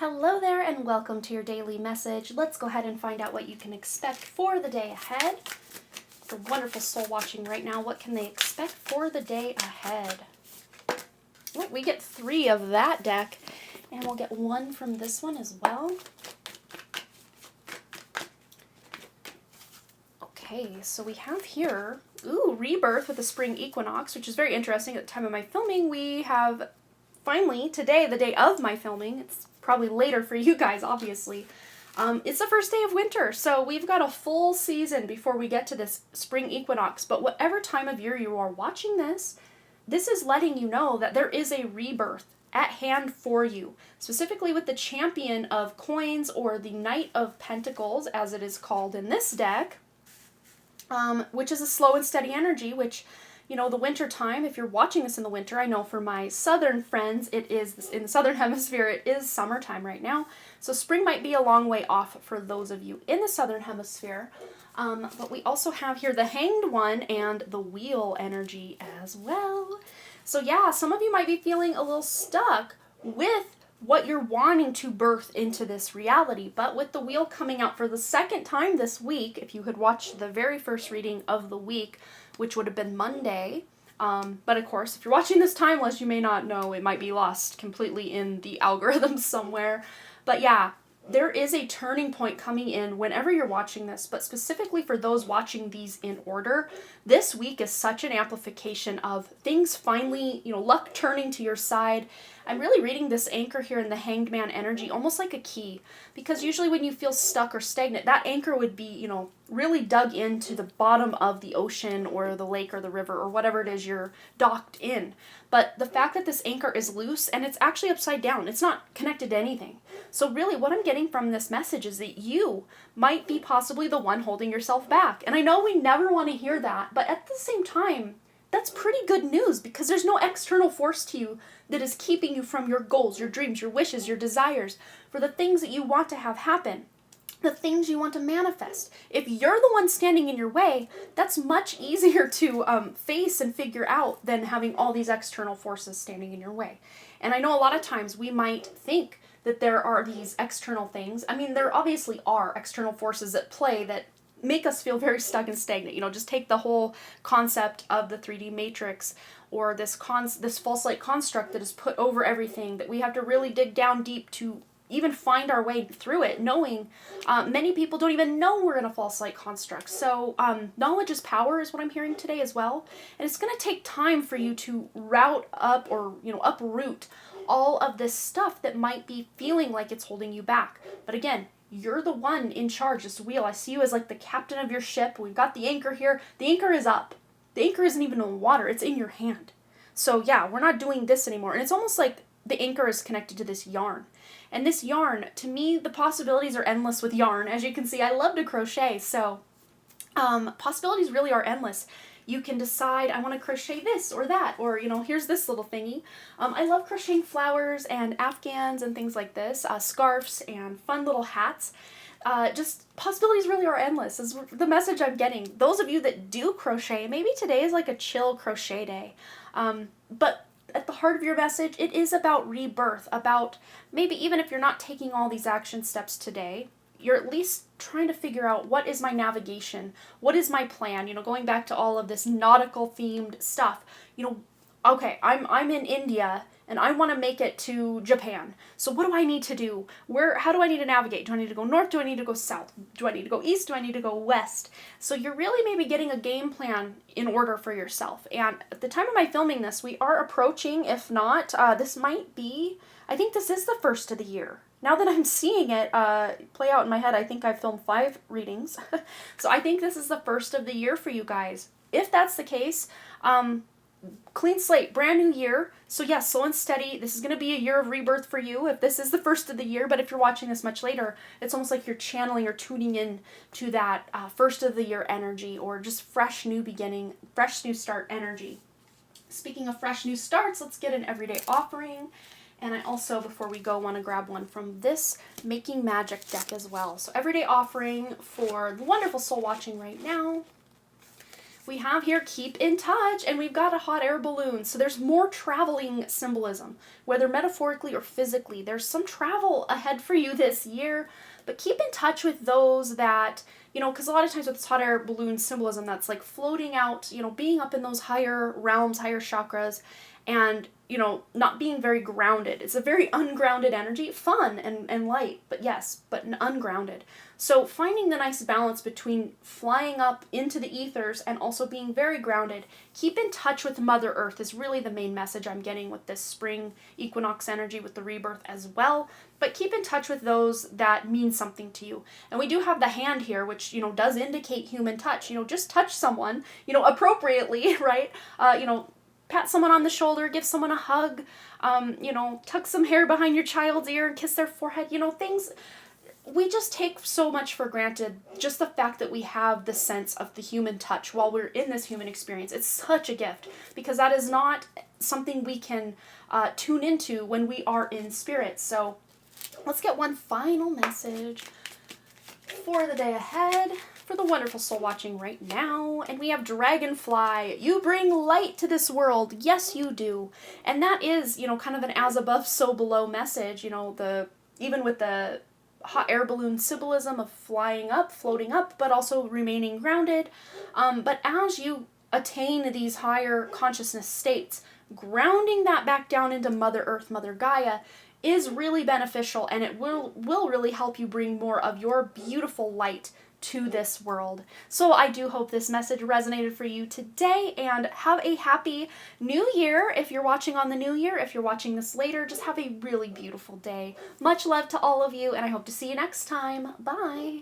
Hello there and welcome to your daily message. Let's go ahead and find out what you can expect for the day ahead. The wonderful soul watching right now, what can they expect for the day ahead? Oh, we get 3 of that deck, and we'll get 1 from this one as well. Okay, so we have here, rebirth with the spring equinox, which is very interesting. At the time of my filming, we have finally, today, the day of my filming, it's probably later for you guys, obviously, it's the first day of winter, so we've got a full season before we get to this spring equinox. But whatever time of year you are watching this, this is letting you know that there is a rebirth at hand for you, specifically with the Champion of Coins, or the Knight of Pentacles, as it is called in this deck, which is a slow and steady energy, which, you know, the winter time, if you're watching this in the winter, I know for my southern friends, it is, in the southern hemisphere, it is summertime right now. So spring might be a long way off for those of you in the southern hemisphere. But we also have here the Hanged One and the Wheel energy as well. So yeah, some of you might be feeling a little stuck with what you're wanting to birth into this reality. But with the Wheel coming out for the second time this week, if you had watched the very first reading of the week, which would have been Monday. But of course, if you're watching this timeless, you may not know. It might be lost completely in the algorithm somewhere. But yeah, there is a turning point coming in whenever you're watching this, but specifically for those watching these in order, this week is such an amplification of things finally, you know, luck turning to your side. I'm really reading this anchor here in the Hanged Man energy almost like a key, because usually when you feel stuck or stagnant, that anchor would be, you know, really dug into the bottom of the ocean or the lake or the river or whatever it is you're docked in. But the fact that this anchor is loose and it's actually upside down, it's not connected to anything. So really what I'm getting from this message is that you might be possibly the one holding yourself back. And I know we never want to hear that, but at the same time, that's pretty good news, because there's no external force to you that is keeping you from your goals, your dreams, your wishes, your desires, for the things that you want to have happen, the things you want to manifest. If you're the one standing in your way, that's much easier to face and figure out than having all these external forces standing in your way. And I know a lot of times we might think that there are these external things. I mean, there obviously are external forces at play that make us feel very stuck and stagnant. You know, just take the whole concept of the 3D matrix, or this false light construct that is put over everything, that we have to really dig down deep to even find our way through it, knowing many people don't even know we're in a false light construct. So knowledge is power is what I'm hearing today as well. And it's going to take time for you to route up, or, you know, uproot all of this stuff that might be feeling like it's holding you back. But again, you're the one in charge. This wheel, I see you as like the captain of your ship. We've got the anchor here. The anchor is up. The anchor isn't even in the water. It's in your hand. So yeah, we're not doing this anymore. And it's almost like the anchor is connected to this yarn. And this yarn, to me, the possibilities are endless with yarn. As you can see, I love to crochet. So possibilities really are endless. You can decide, I want to crochet this or that, or, you know, here's this little thingy. I love crocheting flowers and afghans and things like this, scarves and fun little hats. Just possibilities really are endless is the message I'm getting. Those of you that do crochet, maybe today is like a chill crochet day. But at the heart of your message, it is about rebirth, about maybe even if you're not taking all these action steps today, you're at least trying to figure out, what is my navigation? What is my plan? You know, going back to all of this nautical themed stuff, you know, okay, I'm in India and I want to make it to Japan. So what do I need to do? How do I need to navigate? Do I need to go north? Do I need to go south? Do I need to go east? Do I need to go west? So you're really maybe getting a game plan in order for yourself. And at the time of my filming this, we are approaching, if not, this might be, I think this is the first of the year. Now that I'm seeing it play out in my head, I think I've filmed 5 readings. So I think this is the first of the year for you guys. If that's the case, clean slate, brand new year. So yes, slow and steady. This is going to be a year of rebirth for you if this is the first of the year. But if you're watching this much later, it's almost like you're channeling or tuning in to that first of the year energy, or just fresh new beginning, fresh new start energy. Speaking of fresh new starts, let's get an everyday offering. And I also, before we go, want to grab one from this Making Magic deck as well. So everyday offering for the wonderful soul watching right now. We have here keep in touch, and we've got a hot air balloon. So there's more traveling symbolism, whether metaphorically or physically. There's some travel ahead for you this year, but keep in touch with those that, because a lot of times with this hot air balloon symbolism, that's like floating out, being up in those higher realms, higher chakras, and, not being very grounded. It's a very ungrounded energy, fun and light, but yes, but ungrounded. So finding the nice balance between flying up into the ethers and also being very grounded. Keep in touch with Mother Earth is really the main message I'm getting with this spring equinox energy with the rebirth as well. But keep in touch with those that mean something to you. And we do have the hand here, which, does indicate human touch. Just touch someone, appropriately, right? Pat someone on the shoulder, give someone a hug, tuck some hair behind your child's ear and kiss their forehead, things. We just take so much for granted, just the fact that we have the sense of the human touch while we're in this human experience. It's such a gift, because that is not something we can tune into when we are in spirit. So let's get one final message for the day ahead, for the wonderful soul watching right now. And we have Dragonfly. You bring light to this world. Yes, you do. And that is, kind of an as above, so below message. Even with the hot air balloon symbolism of flying up, floating up, but also remaining grounded. But as you attain these higher consciousness states, grounding that back down into Mother Earth, Mother Gaia, is really beneficial, and it will really help you bring more of your beautiful light to this world. So I do hope this message resonated for you today, and have a happy new year if you're watching on the new year. If you're watching this later, just have a really beautiful day. Much love to all of you, and I hope to see you next time. Bye!